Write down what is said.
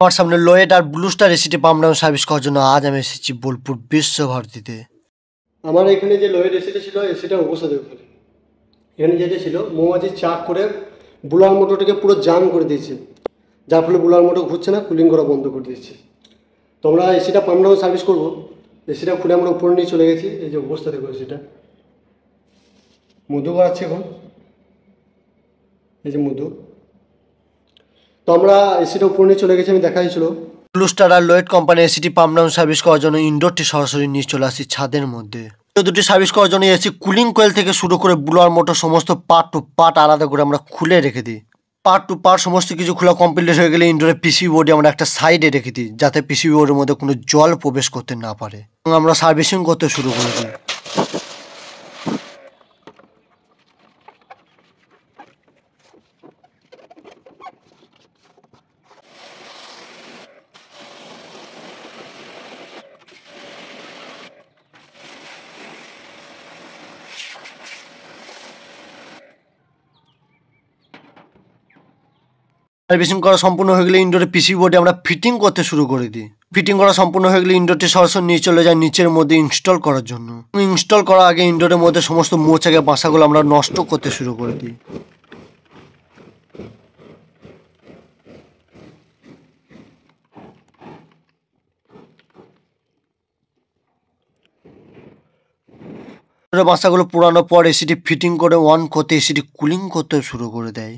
আমার সামনে লোয়েড আর ব্লু স্টার এসিটি পাম্প ডাউন সার্ভিস করার জন্য আজ আমি এসেছি বোলপুর বিশ্বভারতীতে। আমার এখানে যে লোয়েড এসিটা ছিল এসিটার অবস্থা দেখুন। এখানে যেটা ছিল মৌমাছি চাক করে বুলার মোটরটাকে পুরো জাম করে দিয়েছে, যার ফলে বুলার মোটর ঘুরছে না, কুলিং করা বন্ধ করে দিয়েছে। তো আমরা এসিটা পাম্প ডাউন সার্ভিস করবো, এসিটা খুলে আমরা উপরে নিয়ে চলে গেছি। এই যে অবস্থা দেখুন এসিটা, মধু বাড়াচ্ছে এখন, এই যে মধু। তো আমরা এসিটা উপরে নিয়ে চলে গেছি, আমি দেখা হয়েছিল। ব্লু স্টার আর লোয়েড কোম্পানি এসিটি পাম্প ডাউন সার্ভিস করার জন্য ইনডোরটি সরাসরি নিয়ে চলে আসি ছাদের মধ্যে। দুটি সার্ভিস করার জন্য এসি কুলিং কোয়েল থেকে শুরু করে বুলার মোটর সমস্ত পার্ট টু পার্ট আলাদা করে আমরা খুলে রেখে দিই। পার্ট টু পার্ট সমস্ত কিছু খোলা কমপ্লিট হয়ে গেলে ইনডোরের পিসি বোর্ডে আমরা একটা সাইডে রেখে দিই, যাতে পিসি বোর্ডের মধ্যে কোনো জল প্রবেশ করতে না পারে। এবং আমরা সার্ভিসিং করতে শুরু করে দিই। সার্ভিসিং করা সম্পূর্ণ হয়ে গেলে ইনডোরে পিসি বোর্ডে আমরা ফিটিং করতে শুরু করে দিই। ফিটিং করা সম্পূর্ণ হয়ে গেলে ইনডোরটি সরাসরি নিয়ে চলে যায় নিচের মধ্যে ইনস্টল করার জন্য। ইনস্টল করার আগে ইনডোরের মধ্যে সমস্ত মোচাকে বাসাগুলো আমরা নষ্ট করতে শুরু করে দিই। বাসাগুলো পুরানোর পর এসিটি ফিটিং করে অন করতে এসিটি কুলিং করতে শুরু করে দেয়।